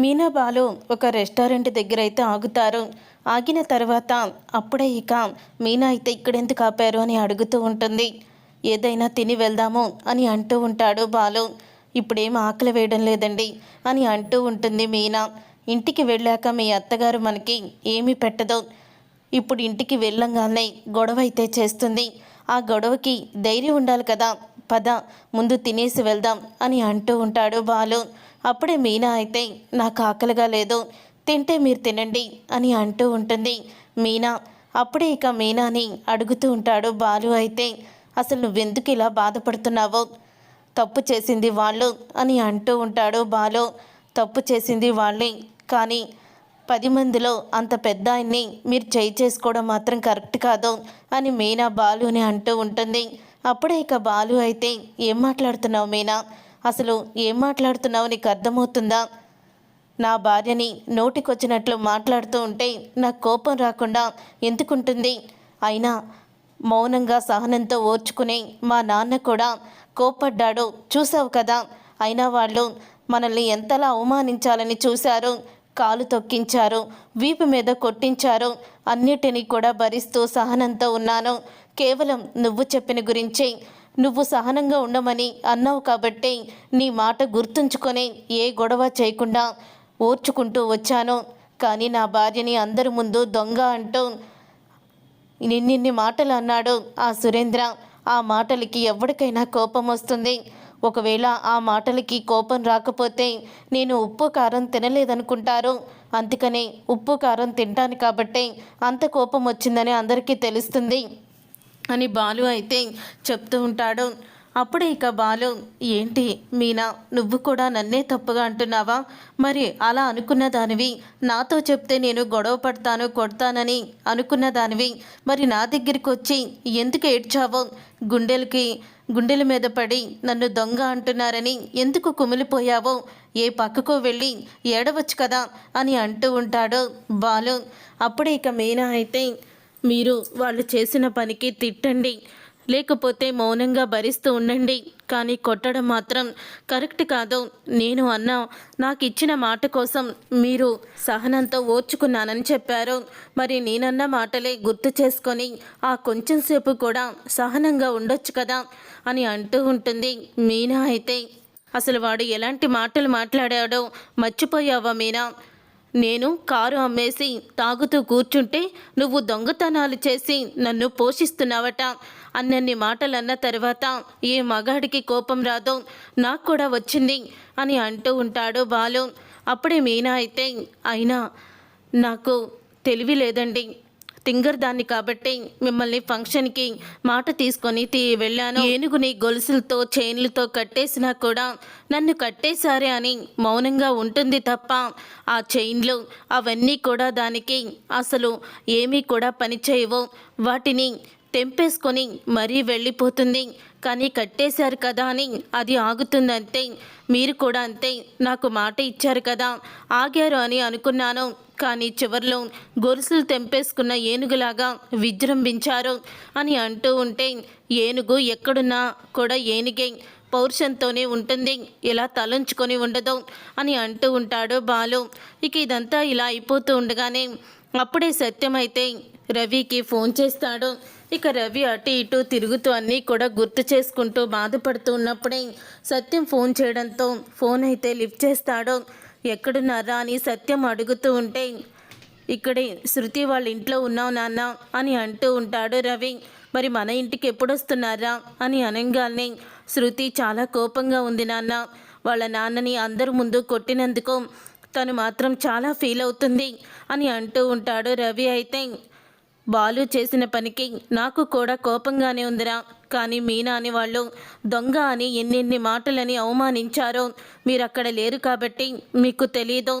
మీనా బాలు ఒక రెస్టారెంట్ దగ్గర అయితే ఆగుతారు. ఆగిన తర్వాత అప్పుడే ఇక మీనా అయితే ఇక్కడెందుకు ఆపారు అని అడుగుతూ ఉంటుంది. ఏదైనా తిని వెళ్దాము అని అంటూ ఉంటాడు బాలు. ఇప్పుడేం ఆకలి వేయడం లేదండి అని అంటూ ఉంటుంది మీనా. ఇంటికి వెళ్ళాక మీ అత్తగారు మనకి ఏమీ పెట్టదు. ఇప్పుడు ఇంటికి వెళ్ళంగానే గొడవ అయితే చేస్తుంది. ఆ గొడవకి ధైర్యం ఉండాలి కదా, పద ముందు తినేసి వెళ్దాం అని అంటూ ఉంటాడు బాలు. అప్పుడే మీనా అయితే నాకు ఆకలిగా లేదు, తింటే మీరు తినండి అని అంటూ ఉంటుంది మీనా. అప్పుడే ఇక మీనాని అడుగుతూ ఉంటాడు బాలు అయితే, అసలు నువ్వెందుకు ఇలా బాధపడుతున్నావో, తప్పు చేసింది వాళ్ళు అని అంటూ ఉంటాడు బాలు. తప్పు చేసింది వాళ్ళే, కానీ 10 మందిలో అంత పెద్ద ఆయన్ని మీరు చేయి చేసుకోవడం మాత్రం కరెక్ట్ కాదు అని మీనా బాలుని అంటూ ఉంటుంది. అప్పుడే ఇక బాలు అయితే, ఏం మాట్లాడుతున్నావు మీనా, అసలు ఏం మాట్లాడుతున్నావు, నీకు అర్థమవుతుందా? నా భార్యని నోటికొచ్చినట్లు మాట్లాడుతూ ఉంటే నాకు కోపం రాకుండా ఎందుకుంటుంది? అయినా మౌనంగా సహనంతో ఓర్చుకుని మా నాన్న కూడా కోపడ్డాడు, చూసావు కదా. అయినా వాళ్ళు మనల్ని ఎంతలా అవమానించాలని చూశారు. కాలు తొక్కించారు, వీపు మీద కొట్టించారు. అన్నిటినీ కూడా భరిస్తూ సహనంతో ఉన్నాను. కేవలం నువ్వు చెప్పిన గురించి, నువ్వు సహనంగా ఉండమని అన్నావు కాబట్టి నీ మాట గుర్తుంచుకొని ఏ గొడవ చేయకుండా ఓర్చుకుంటూ వచ్చాను. కానీ నా భార్యని అందరి ముందు దొంగ అంటూ నిన్నిన్ని మాటలు అన్నాడు ఆ సురేంద్ర. ఆ మాటలకి ఎవరికైనా కోపం వస్తుంది. ఒకవేళ ఆ మాటలకి కోపం రాకపోతే నేను ఉప్పు కారం తినలేదనుకుంటారు. అందుకనే ఉప్పు కారం తింటాను కాబట్టి అంత కోపం వచ్చిందని అందరికీ తెలుస్తుంది అని బాలు అయితే చెప్తూ ఉంటాడు. అప్పుడే ఇక బాలు, ఏంటి మీనా, నువ్వు కూడా నన్నే తప్పుగా అంటున్నావా? మరి అలా అనుకున్న దానివి నాతో చెప్తే నేను గొడవ పడతాను కొడతానని అనుకున్న దానివి మరి నా దగ్గరికి వచ్చి ఎందుకు ఏడ్చావో? గుండెల మీద పడి నన్ను దొంగ అంటున్నారని ఎందుకు కుమిలిపోయావో? ఏ పక్కకు వెళ్ళి ఏడవచ్చు కదా అని అంటూ ఉంటాడు బాలు. అప్పుడే ఇక మీనా అయితే, మీరు వాళ్ళు చేసిన పనికి తిట్టండి, లేకపోతే మౌనంగా భరిస్తూ ఉండండి, కానీ కొట్టడం మాత్రం కరెక్ట్ కాదు. నేను నాకు ఇచ్చిన మాట కోసం మీరు సహనంతో ఓర్చుకున్నానని చెప్పారు. మరి నేనన్న మాటలే గుర్తు చేసుకొని ఆ కొంచెం సేపు కూడా సహనంగా ఉండొచ్చు కదా అని అంటూ ఉంటుంది మీనా అయితే. అసలు వాడు ఎలాంటి మాటలు మాట్లాడాడో మర్చిపోయావా మీనా? నేను కారు అమ్మేసి తాగుతూ కూర్చుంటే నువ్వు దొంగతనాలు చేసి నన్ను పోషిస్తున్నావట. అన్నన్ని మాటలన్న తర్వాత ఏ మగాడికి కోపం రాదో నాకు కూడా వచ్చింది అని అంటూ ఉంటాడు బాలు. అప్పుడే మీనా అయితే, అయినా నాకు తెలివి లేదండి, తింగర్ దాన్ని కాబట్టి మిమ్మల్ని ఫంక్షన్కి మాట తీసుకొని వెళ్ళాను. ఏనుగుని గొలుసులతో చైన్లతో కట్టేసినా కూడా నన్ను కట్టేశారే అని మౌనంగా ఉంటుంది తప్ప ఆ చైన్లు అవన్నీ కూడా దానికి అసలు ఏమీ కూడా పనిచేయవు. వాటిని తెంపేసుకొని మరీ వెళ్ళిపోతుంది. కానీ కట్టేశారు కదా అని అది ఆగుతుందంతే. మీరు కూడా అంతే, నాకు మాట ఇచ్చారు కదా ఆగారు అని అనుకున్నాను. కానీ చివర్లో గొలుసులు తెంపేసుకున్న ఏనుగులాగా విజృంభించారు అని అంటూ ఉంటే, ఏనుగు ఎక్కడున్నా కూడా ఏనుగే పౌరుషంతోనే ఉంటుంది, ఇలా తలంచుకొని ఉండదు అని అంటూ ఉంటాడు బాలు. ఇక ఇదంతా ఇలా అయిపోతూ ఉండగానే అప్పుడే సత్యమైతే రవికి ఫోన్ చేస్తాడు. ఇక రవి అటు ఇటు తిరుగుతూ అన్నీ కూడా గుర్తు చేసుకుంటూ బాధపడుతూ ఉన్నప్పుడే సత్యం ఫోన్ చేయడంతో ఫోన్ అయితే లిఫ్ట్ చేస్తాడు. ఎక్కడున్నారా అని సత్యం అడుగుతూ ఉంటే, ఇక్కడే శృతి వాళ్ళ ఇంట్లో ఉన్నావు నాన్న అని అంటూ ఉంటాడు రవి. మరి మన ఇంటికి ఎప్పుడు వస్తున్నారా అని అనగానే, శృతి చాలా కోపంగా ఉంది నాన్న, వాళ్ళ నాన్నని అందరి ముందు కొట్టినందుకు తను మాత్రం చాలా ఫీల్ అవుతుంది అని అంటూ ఉంటాడు రవి అయితే. బాలు చేసిన పనికి నాకు కూడా కోపంగానే ఉందిరా, కానీ మీనా అని వాళ్ళు దొంగ అని ఎన్నెన్ని మాటలని అవమానించారో మీరు అక్కడ లేరు కాబట్టి మీకు తెలియదు.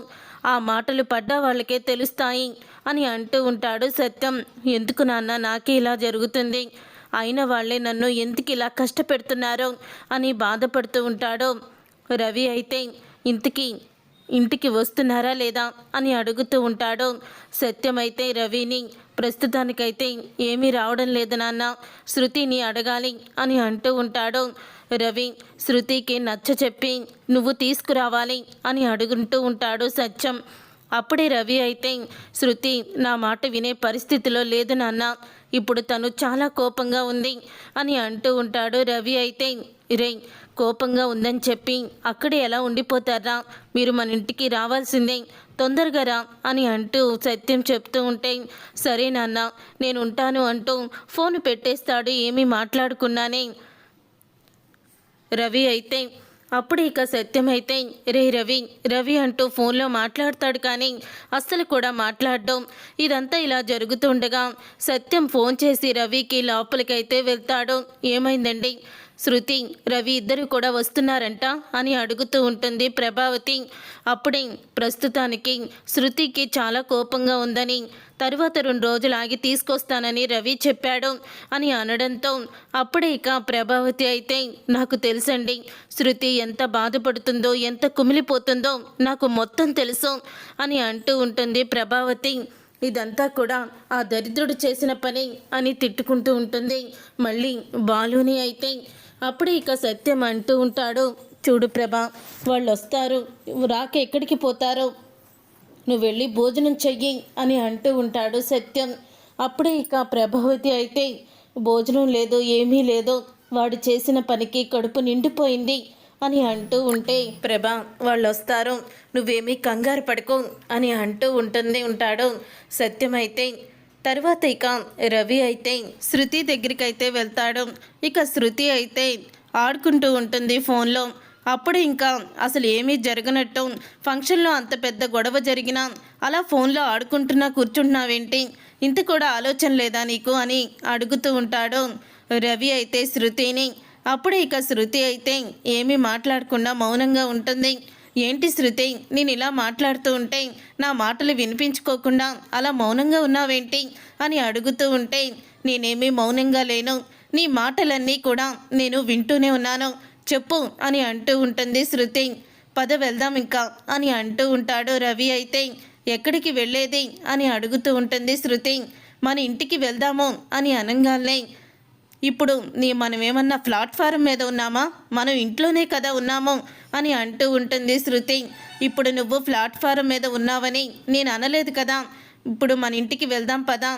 ఆ మాటలు పడ్డ వాళ్ళకే తెలుస్తాయి అని అంటూ ఉంటాడు సత్యం. ఎందుకు నాన్న నాకే ఇలా జరుగుతుంది, అయిన వాళ్ళే నన్ను ఎందుకు ఇలా కష్టపెడుతున్నారో అని బాధపడుతూ ఉంటాడు రవి అయితే. ఇంతకీ ఇంటికి వస్తున్నారా లేదా అని అడుగుతూ ఉంటాడు. సత్యమైతే రవిని ప్రస్తుతానికైతే ఏమీ రావడం లేదు నాన్న, శృతిని అడగాలి అని అంటూ ఉంటాడు. రవి శృతికి నచ్చ చెప్పి నువ్వు తీసుకురావాలి అని అడుగుంటూ ఉంటాడు సత్యం. అప్పుడే రవి అయితే శృతి నా మాట వినే పరిస్థితిలో లేదు నాన్న, ఇప్పుడు తను చాలా కోపంగా ఉంది అని అంటూ ఉంటాడు. రవి అయితే రే కోపంగా ఉందని చెప్పి అక్కడే ఎలా ఉండిపోతారా, మీరు మన ఇంటికి రావాల్సిందే, తొందరగా రా అని అంటూ సత్యం చెప్తూ ఉంటే సరే నాన్న నేను ఉంటాను అంటూ ఫోన్ పెట్టేస్తాడు. ఏమీ మాట్లాడుకున్నానే రవి అయితే. అప్పుడు ఇక సత్యమైతే రే రవి రవి అంటూ ఫోన్లో మాట్లాడతాడు, కానీ అస్సలు కూడా మాట్లాడడం. ఇదంతా ఇలా జరుగుతుండగా సత్యం ఫోన్ చేసి రవికి లోపలికైతే వెళ్తాడు. ఏమైందండి, శృతి రవి ఇద్దరు కూడా వస్తున్నారంట అని అడుగుతూ ఉంటుంది ప్రభావతి. అప్పుడే ప్రస్తుతానికి శృతికి చాలా కోపంగా ఉందని, తరువాత 2 రోజులు ఆగి తీసుకొస్తానని రవి చెప్పాడు అని అనడంతో అప్పుడే ఇక ప్రభావతి అయితే నాకు తెలుసండి, శృతి ఎంత బాధపడుతుందో ఎంత కుమిలిపోతుందో నాకు మొత్తం తెలుసు అని అంటూ ఉంటుంది ప్రభావతి. ఇదంతా కూడా ఆ దరిద్రుడు చేసిన పని అని తిట్టుకుంటూ ఉంటుంది. మళ్ళీ బాలుని అయితే అప్పుడే ఇక సత్యం అంటూ ఉంటాడు, చూడు ప్రభా వాళ్ళు వస్తారు, రాక ఎక్కడికి పోతారో, నువ్వు వెళ్ళి భోజనం చెయ్యి అని అంటూ ఉంటాడు సత్యం. అప్పుడే ఇక ప్రభావతి అయితే భోజనం లేదు ఏమీ లేదు, వాడు చేసిన పనికి కడుపు నిండిపోయింది అని అంటూ ఉంటే ప్రభా వాళ్ళు వస్తారు, నువ్వేమీ కంగారు పడుకో అని అంటూ ఉంటాడు సత్యమైతే. తర్వాత ఇక రవి అయితే శృతి దగ్గరికి అయితే వెళ్తాడు. ఇక శృతి అయితే ఆడుకుంటూ ఉంటుంది ఫోన్లో. అప్పుడు ఇంకా అసలు ఏమీ జరగనట్టు, ఫంక్షన్లో అంత పెద్ద గొడవ జరిగినా అలా ఫోన్లో ఆడుకుంటున్నా కూర్చుంటున్నావేంటి, ఇంత కూడా ఆలోచన లేదా నీకు అని అడుగుతూ ఉంటాడు రవి అయితే శృతిని. అప్పుడు ఇక శృతి అయితే ఏమీ మాట్లాడకుండా మౌనంగా ఉంటుంది. ఏంటి శృతి, నేను ఇలా మాట్లాడుతూ ఉంటే నా మాటలు వినిపించుకోకుండా అలా మౌనంగా ఉన్నావేంటి అని అడుగుతూ ఉంటే నేనేమీ మౌనంగా లేను, నీ మాటలన్నీ కూడా నేను వింటూనే ఉన్నాను, చెప్పు అని అంటూ ఉంటుంది శృతి. పద వెళ్దాం ఇంకా అని అంటూ ఉంటాడు రవి అయితే. ఎక్కడికి వెళ్ళేది అని అడుగుతూ ఉంటుంది శృతి. మన ఇంటికి వెళ్దాము అని అనగానే ఇప్పుడు మనం ఏమన్నా ప్లాట్ఫారం మీద ఉన్నామా, మనం ఇంట్లోనే కదా ఉన్నాము అని అంటూ ఉంటుంది శృతి. ఇప్పుడు నువ్వు ప్లాట్ఫారం మీద ఉన్నావని నేను అనలేదు కదా, ఇప్పుడు మన ఇంటికి వెళ్దాం పదా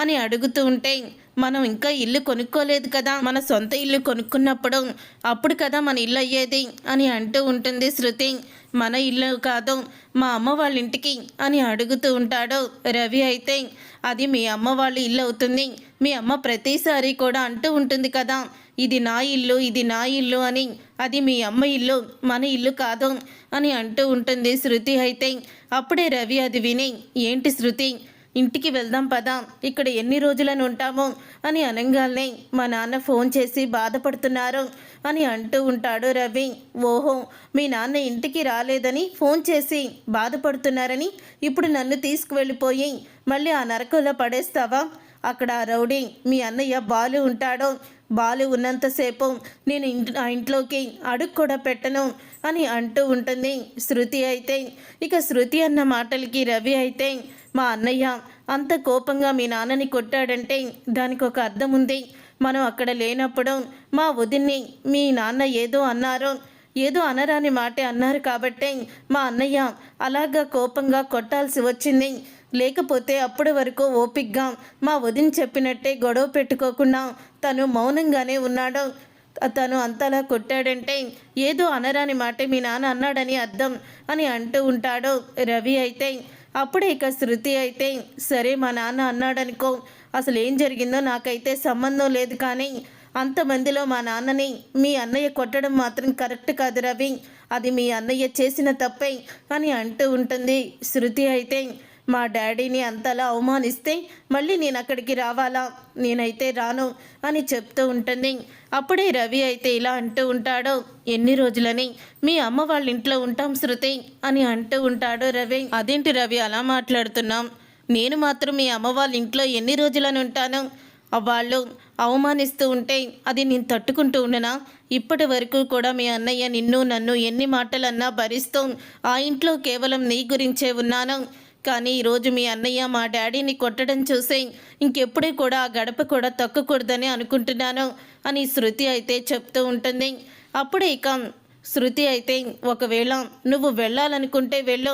అని అడుగుతూ ఉంటే మనం ఇంకా ఇల్లు కొనుక్కోలేదు కదా, మన సొంత ఇల్లు కొనుక్కున్నప్పుడు అప్పుడు కదా మన ఇల్లు అయ్యేది అని అంటూ ఉంటుంది శృతి. మన ఇల్లు కాదు మా అమ్మ వాళ్ళ ఇంటికి అని అడుగుతూ ఉంటాడు రవి అయితే. అది మీ అమ్మ వాళ్ళ ఇల్లు అవుతుంది, మీ అమ్మ ప్రతిసారి కూడా అంటూ ఉంటుంది కదా ఇది నా ఇల్లు ఇది నా ఇల్లు అని, అది మీ అమ్మ ఇల్లు మన ఇల్లు కాదు అని అంటూ ఉంటుంది శృతి అయితే. అప్పుడే రవి అది విని ఏంటి శృతి ఇంటికి వెళ్దాం పదా, ఇక్కడ ఎన్ని రోజులని ఉంటాము అని అనగానే మా నాన్న ఫోన్ చేసి బాధపడుతున్నారు అని అంటూ ఉంటాడు రవి. ఓహో మీ నాన్న ఇంటికి రాలేదని ఫోన్ చేసి బాధపడుతున్నారని ఇప్పుడు నన్ను తీసుకువెళ్ళిపోయి మళ్ళీ ఆ నరకంలో పడేస్తావా, అక్కడ ఆ రౌడీ మీ అన్నయ్య బాలు ఉంటాడు, బాలు ఉన్నంతసేపు నేను ఆ ఇంట్లోకి అడుగు కూడా పెట్టను అని అంటూ ఉంటుంది శృతి అయితే. ఇక శృతి అన్న మాటలకి రవి అయితే మా అన్నయ్య అంత కోపంగా మీ నాన్నని కొట్టాడంటే దానికి ఒక అర్థం ఉంది, మనం అక్కడ లేనప్పుడు మా వదిన్ని మీ నాన్న ఏదో అనరాని మాటే అన్నారు కాబట్టే మా అన్నయ్య అలాగా కోపంగా కొట్టాల్సి వచ్చింది, లేకపోతే అప్పటి వరకు ఓపిగ్గా మా వదిన చెప్పినట్టే గొడవ పెట్టుకోకుండా తను మౌనంగానే ఉన్నాడు, తను అంతలా కొట్టాడంటే ఏదో అనరాని మాట మీ నాన్న అన్నాడని అర్థం అని అంటూ ఉంటాడు రవి అయితే. అప్పుడే ఇక శృతి అయితే సరే మా నాన్న అన్నాడనుకో, అసలు ఏం జరిగిందో నాకైతే సంబంధం లేదు, కానీ అంతమందిలో మా నాన్నని మీ అన్నయ్య కొట్టడం మాత్రం కరెక్ట్ కాదు రవి, అది మీ అన్నయ్య చేసిన తప్పే అని అంటూ ఉంటుంది శృతి అయితే. మా డాడీని అంతలా అవమానిస్తే మళ్ళీ నేను అక్కడికి రావాలా, నేనైతే రాను అని చెప్తూ ఉంటుంది. అప్పుడే రవి అయితే ఇలా అంటూ ఉంటాడు, ఎన్ని రోజులని మీ అమ్మ వాళ్ళ ఇంట్లో ఉంటాం శృతి అని అంటూ ఉంటాడు రవి. అదేంటి రవి అలా మాట్లాడుతున్నాం, నేను మాత్రం మీ అమ్మ వాళ్ళ ఇంట్లో ఎన్ని రోజులని ఉంటాను, వాళ్ళు అవమానిస్తూ ఉంటే అది నేను తట్టుకుంటూ ఉండనా? ఇప్పటి వరకు కూడా మీ అన్నయ్య నిన్ను నన్ను ఎన్ని మాటలన్నా భరిస్తూ ఆ ఇంట్లో కేవలం నీ గురించే ఉన్నాను. కానీ ఈరోజు మీ అన్నయ్య మా డాడీని కొట్టడం చూసి ఇంకెప్పుడూ కూడా ఆ గడప కూడా తొక్కకూడదని అనుకుంటున్నాను అని శృతి అయితే చెప్తూ ఉంటుంది. అప్పుడే ఇక శృతి అయితే, ఒకవేళ నువ్వు వెళ్ళాలనుకుంటే వెళ్ళు,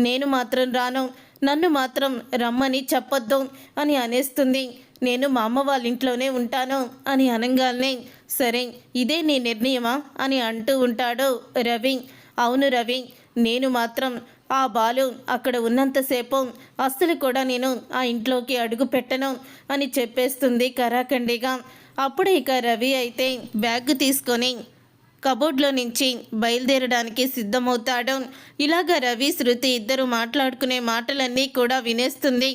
నేను మాత్రం రాను, నన్ను మాత్రం రమ్మని చెప్పొద్దు అని అనేస్తుంది. నేను మా అమ్మ వాళ్ళ ఇంట్లోనే ఉంటాను అని అనగానే, సరే ఇదే నీ నిర్ణయమా అని అంటూ ఉంటాడు రవి. అవును రవి, నేను మాత్రం ఆ బాలు అక్కడ ఉన్నంతసేపు అస్సలు కూడా నేను ఆ ఇంట్లోకి అడుగు పెట్టను అని చెప్పేస్తుంది కరాఖండిగా. అప్పుడు ఇక రవి అయితే బ్యాగ్ తీసుకొని కబోర్డ్లో నుంచి బయలుదేరడానికి సిద్ధమవుతాడు. ఇలాగ రవి శృతి ఇద్దరు మాట్లాడుకునే మాటలన్నీ కూడా వినేస్తుంది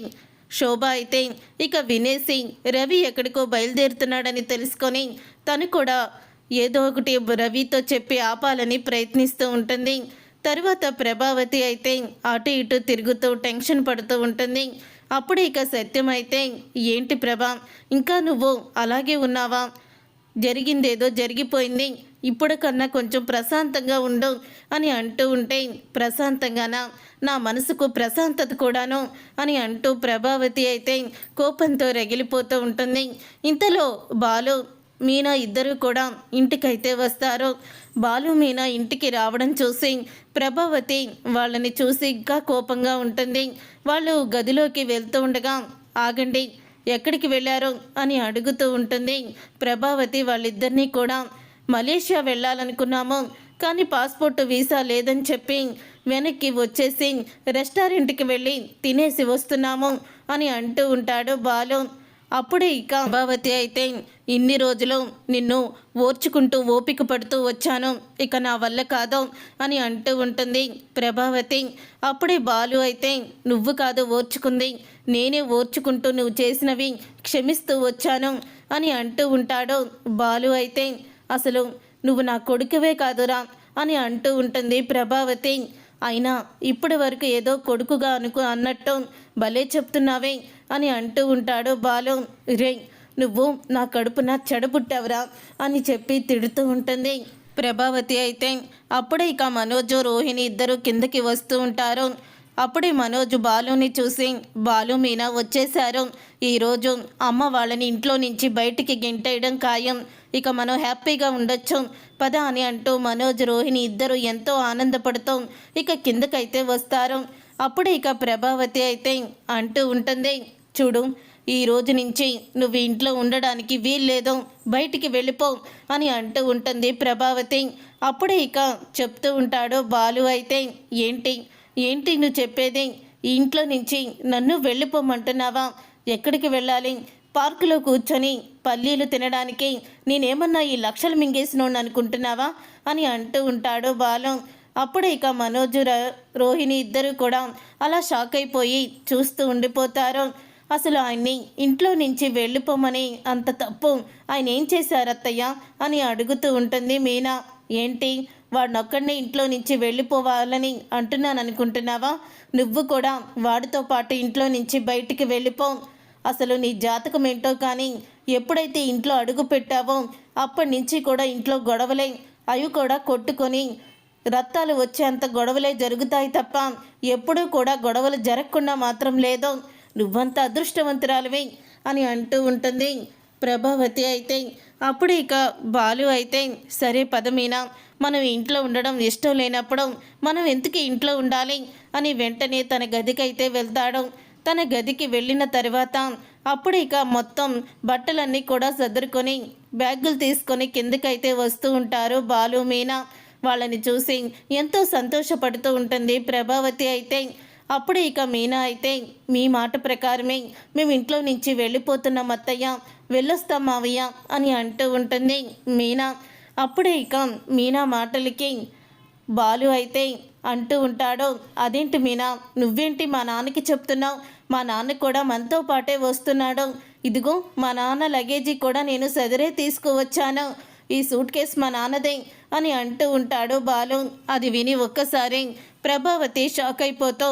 శోభ. అయితే ఇక వినేసి రవి ఎక్కడికో బయలుదేరుతున్నాడని తెలుసుకొని తను కూడా ఏదో ఒకటి రవితో చెప్పి ఆపాలని ప్రయత్నిస్తూ ఉంటుంది. తరువాత ప్రభావతి అయితే అటు ఇటు తిరుగుతూ టెన్షన్ పడుతూ ఉంటుంది. అప్పుడు ఇక సత్యం అయితే, ఏంటి ప్రభా, ఇంకా నువ్వు అలాగే ఉన్నావా? జరిగిందేదో జరిగిపోయింది, ఇప్పుడు కన్నా కొంచెం ప్రశాంతంగా ఉండు అని అంటూ ఉంటే, ప్రశాంతంగానా? నా మనసుకు ప్రశాంతత కూడాను అని అంటూ ప్రభావతి అయితే కోపంతో రగిలిపోతూ ఉంటుంది. ఇంతలో బాలు మీనా ఇద్దరు కూడా ఇంటికైతే వస్తారు. బాలు మీనా ఇంటికి రావడం చూసి ప్రభావతి వాళ్ళని చూసి ఇంకా కోపంగా ఉంటుంది. వాళ్ళు గదిలోకి వెళ్తూ ఉండగా, ఆగండి, ఎక్కడికి వెళ్ళారు అని అడుగుతూ ఉంటుంది ప్రభావతి వాళ్ళిద్దరినీ కూడా. మలేషియా వెళ్ళాలనుకున్నాము, కానీ పాస్పోర్ట్ వీసా లేదని చెప్పి వెనక్కి వచ్చేసి రెస్టారెంట్కి వెళ్ళి తినేసి వస్తున్నాము అని అంటూ ఉంటాడు బాలు. అప్పుడే ఇక ప్రభావతి అయితే, ఇన్ని రోజులు నిన్ను ఓర్చుకుంటూ ఓపిక పడుతూ వచ్చాను, ఇక నా వల్ల కాదు అని అంటూ ఉంటుంది ప్రభావతి. అప్పుడే బాలు అయితే, నువ్వు కాదు ఓర్చుకుంది, నేనే ఓర్చుకుంటూ నువ్వు చేసినవి క్షమిస్తూ వచ్చాను అని అంటూ ఉంటాడు బాలు. అయితే అసలు నువ్వు నా కొడుకువే కాదురా అని అంటూ ఉంటుంది ప్రభావతి. అయినా ఇప్పటి వరకు ఏదో కొడుకుగా అన్నట్టు భలే చెప్తున్నావే అని అంటూ ఉంటాడు బాలు. రే, నువ్వు నా కడుపున చెడబుట్టావురా అని చెప్పి తిడుతూ ఉంటుంది ప్రభావతి. అయితే అప్పుడే ఇక మనోజు రోహిణి ఇద్దరు కిందకి వస్తూ ఉంటారు. అప్పుడే మనోజు బాలుని చూసి, బాలు మీనా వచ్చేశారు, ఈరోజు అమ్మ వాళ్ళని ఇంట్లో నుంచి బయటికి గెంటేయడం ఖాయం, ఇక మనం హ్యాపీగా ఉండొచ్చు పద అని అంటూ మనోజ్ రోహిణి ఇద్దరు ఎంతో ఆనందపడుతూ ఇక కిందకైతే వస్తారు. అప్పుడు ఇక ప్రభావతి అయితే అంటూ ఉంటుంది, చూడు, ఈ రోజు నుంచి నువ్వు ఇంట్లో ఉండడానికి వీల్లేదు, బయటికి వెళ్ళిపో అని అంటూ ఉంటుంది ప్రభావతి. అప్పుడే ఇక చెప్తూ ఉంటాడు బాలు. అయితే ఏంటి ఏంటి నువ్వు చెప్పేది? ఈ ఇంట్లో నుంచి నన్ను వెళ్ళిపోమంటున్నావా? ఎక్కడికి వెళ్ళాలి? పార్కులో కూర్చొని పల్లీలు తినడానికి నేనేమన్నా ఈ లక్షలు మింగేసినోడు అనుకుంటున్నావా అని అంటూ ఉంటాడు బాలు. అప్పుడే ఇక మనోజు రోహిణి ఇద్దరు కూడా అలా షాక్ అయిపోయి చూస్తూ ఉండిపోతారు. అసలు ఆయన్ని ఇంట్లో నుంచి వెళ్ళిపోమని అంత తప్పు ఆయన ఏం చేశారు అత్తయ్య అని అడుగుతూ ఉంటుంది మీనా. ఏంటి, వాడినొక్కడిని ఇంట్లో నుంచి వెళ్ళిపోవాలని అంటున్నాను అనుకుంటున్నావా? నువ్వు కూడా వాడితో పాటు ఇంట్లో నుంచి బయటికి వెళ్ళిపో. అసలు నీ జాతకం ఏంటో కానీ ఎప్పుడైతే ఇంట్లో అడుగు పెట్టావో అప్పటి నుంచి కూడా ఇంట్లో గొడవలే, అవి కూడా కొట్టుకొని రక్తాలు వచ్చేంత గొడవలే జరుగుతాయి తప్ప ఎప్పుడూ కూడా గొడవలు జరగకుండా మాత్రం లేదు. నువ్వంత అదృష్టవంతురాలివి అని అంటూ ఉంటుంది ప్రభావతి. అయితే అప్పుడు ఇక బాలు అయితే, సరే పదమీనా, మనం ఇంట్లో ఉండడం ఇష్టం లేనప్పుడు మనం ఎందుకు ఇంట్లో ఉండాలి అని వెంటనే తన గదికైతే వెళ్తాడు. తన గదికి వెళ్ళిన తర్వాత అప్పుడు ఇక మొత్తం బట్టలన్నీ కూడా సర్దుకొని బ్యాగులు తీసుకొని కిందకైతే వస్తూ ఉంటారు బాలు మీనా. వాళ్ళని చూసి ఎంతో సంతోషపడుతూ ఉంటుంది ప్రభావతి. అయితే అప్పుడు ఇక మీనా అయితే, మీ మాట ప్రకారమే మేము ఇంట్లో నుంచి వెళ్ళిపోతున్నాం అత్తయ్య, వెళ్ళొస్తాం మావయ్య అని అంటూ ఉంటుంది మీనా. అప్పుడే ఇక మీనా మాటలకి బాలు అయితే అంటూ ఉంటాడు, అదేంటి మీనా, నువ్వేంటి మా నాన్నకి చెప్తున్నావు? మా నాన్న కూడా మనతో పాటే వస్తున్నాడు, ఇదిగో మా నాన్న లగేజీ కూడా నేను సదరే తీసుకువచ్చాను, ఈ సూట్ కేస్ మా నాన్నదే అని అంటూ ఉంటాడు బాలు. అది విని ఒక్కసారి ప్రభావతి షాక్ అయిపోతూ,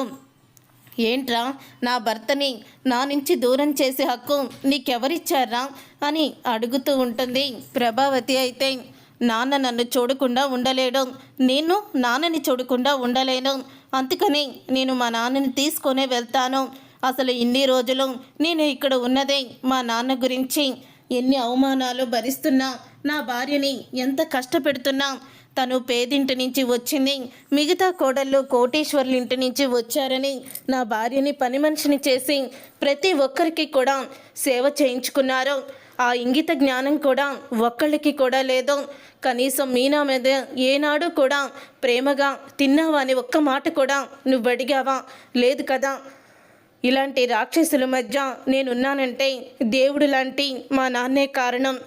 ఏంట్రా నా భర్తని నా నుంచి దూరం చేసే హక్కు నీకెవరిచ్చారా అని అడుగుతూ ఉంటుంది. ప్రభావతి అయితే నాన్న నన్ను చూడకుండా ఉండలేడు, నేను నాన్నని చూడకుండా ఉండలేను, అందుకని నేను మా నాన్నని తీసుకొనే వెళ్తాను. అసలు ఇన్ని రోజులు నేను ఇక్కడ ఉన్నదే మా నాన్న గురించి. ఎన్ని అవమానాలు భరిస్తున్నా, నా భార్యని ఎంత కష్టపెడుతున్నా, తను పేదింటి నుంచి వచ్చింది, మిగతా కోడళ్ళు కోటీశ్వర్ల ఇంటి నుంచి వచ్చారని నా భార్యని పని మనిషిని చేసి ప్రతి ఒక్కరికి కూడా సేవ చేయించుకున్నారు. ఆ ఇంగిత జ్ఞానం కూడా ఒక్కళ్ళకి కూడా లేదు. కనీసం మీనా మీద ఏనాడు కూడా ప్రేమగా తిన్నావా అని ఒక్క మాట కూడా నువ్వు అడిగావా? లేదు కదా. ఇలాంటి రాక్షసుల మధ్య నేనున్నానంటే దేవుడు లాంటి మా నాన్నే కారణం.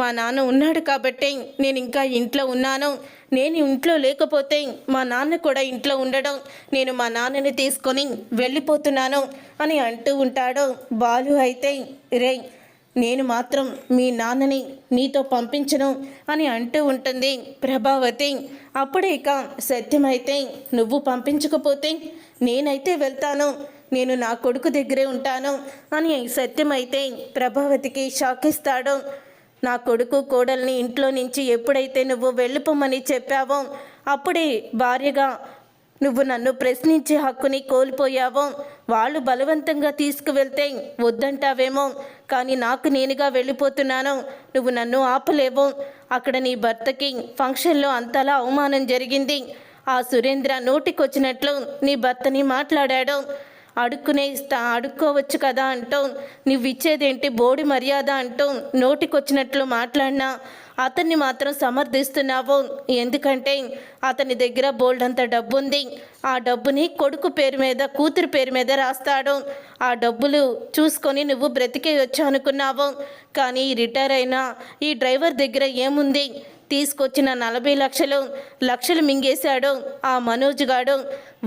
మా నాన్న ఉన్నాడు కాబట్టి నేను ఇంకా ఇంట్లో ఉన్నాను. నేను ఇంట్లో లేకపోతే మా నాన్న కూడా ఇంట్లో ఉండడం, నేను మా నాన్నని తీసుకొని వెళ్ళిపోతున్నాను అని అంటూ ఉంటాడు. బాలు అయితే రే నేను మాత్రం మీ నాన్నని నీతో పంపించను అని అంటూ ఉంటుంది ప్రభావతి. అప్పుడే ఇక సత్యమైతే నువ్వు పంపించకపోతే నేనైతే వెళ్తాను, నేను నా కొడుకు దగ్గరే ఉంటాను అని సత్యమైతే ప్రభావతికి షాక్ ఇస్తాడు. నా కొడుకు కోడల్ని ఇంట్లో నుంచి ఎప్పుడైతే నువ్వు వెళ్ళిపోమని చెప్పావో అప్పుడే భార్యగా నువ్వు నన్ను ప్రశ్నించే హక్కుని కోల్పోయావో. వాళ్ళు బలవంతంగా తీసుకువెళ్తే వద్దంటావేమో, కానీ నాకు నేనుగా వెళ్ళిపోతున్నాను, నువ్వు నన్ను ఆపలేవు. అక్కడ నీ భర్తకి ఫంక్షన్లో అంతలా అవమానం జరిగింది. ఆ సురేంద్ర నోటికొచ్చినట్లు నీ భర్తని మాట్లాడాడు. అడుక్కోవచ్చు కదా అంటూ నువ్వు ఇచ్చేదేంటి బోడి మర్యాద అంటూ నోటికొచ్చినట్లు మాట్లాడినా అతన్ని మాత్రం సమర్థిస్తున్నావు. ఎందుకంటే అతని దగ్గర బోల్డంత డబ్బు ఉంది. ఆ డబ్బుని కొడుకు పేరు మీద కూతురు పేరు మీద రాస్తాడు. ఆ డబ్బులు చూసుకొని నువ్వు బ్రతికేయొచ్చు అనుకున్నావు. కానీ రిటైర్ అయిన ఈ డ్రైవర్ దగ్గర ఏముంది? తీసుకొచ్చిన 40 లక్షలు మింగేశాడు ఆ మనోజ్ గాడు.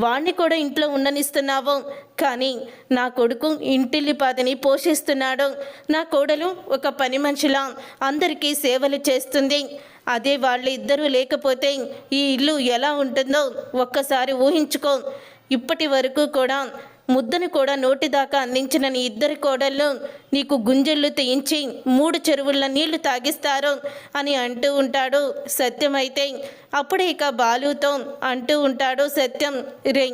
వాణ్ణి కూడా ఇంట్లో ఉండనిస్తున్నావు, కానీ నా కొడుకు ఇంటిల్లిపాదిని పోషిస్తున్నాడు. నా కోడలు ఒక పని మనిషిలా అందరికీ సేవలు చేస్తుంది. అదే వాళ్ళు ఇద్దరూ లేకపోతే ఈ ఇల్లు ఎలా ఉంటుందో ఒక్కసారి ఊహించుకో. ఇప్పటి వరకు కూడా ముద్దను కూడా నోటిదాకా అందించిన నీ ఇద్దరి కోడళ్ళు నీకు గుంజళ్ళు తీయించి 3 చెరువుల నీళ్లు తాగిస్తారు అని అంటూ ఉంటాడు సత్యం. అయితే అప్పుడే ఇక బాలుతో అంటూ ఉంటాడు సత్యం, రే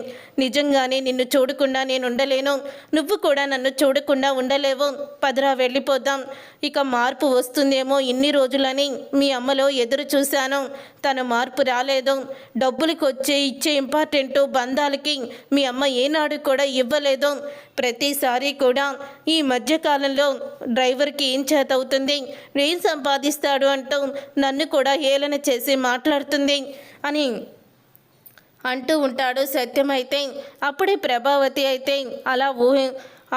నిజంగానే నిన్ను చూడకుండా నేను ఉండలేను, నువ్వు కూడా నన్ను చూడకుండా ఉండలేవు, పదరా వెళ్ళిపోదాం. ఇక మార్పు వస్తుందేమో ఇన్ని రోజులని మీ అమ్మలో ఎదురు చూశాను, తన మార్పు రాలేదు. డబ్బులకి ఇచ్చే ఇంపార్టెంటు బంధాలకి మీ అమ్మ ఏనాడు కూడా ఇవ్వలేదు. ప్రతిసారి కూడా ఈ మధ్యకాలంలో డ్రైవర్కి ఏం చేత అవుతుంది, ఏం సంపాదిస్తాడు అంటూ నన్ను కూడా హేళన చేసి మాట్లాడుతుంది అని అంటూ ఉంటాడు సత్యం. అయితే అప్పుడే ప్రభావతి అయితే అలా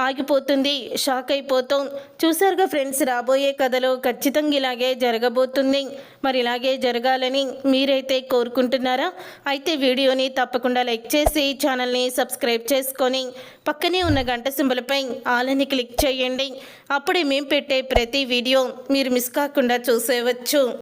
ఆగిపోతుంది, షాక్ అయిపోతాం. చూసారుగా ఫ్రెండ్స్, రాబోయే కథలో ఖచ్చితంగా ఇలాగే జరగబోతుంది. మరి ఇలాగే జరగాలని మీరైతే కోరుకుంటున్నారా? అయితే వీడియోని తప్పకుండా లైక్ చేసి ఛానల్ని సబ్స్క్రైబ్ చేసుకొని పక్కనే ఉన్న గంట సింబల్పై ఆల్ అని క్లిక్ చేయండి. అప్పుడే మేము పెట్టే ప్రతి వీడియో మీరు మిస్ కాకుండా చూసేయవచ్చు.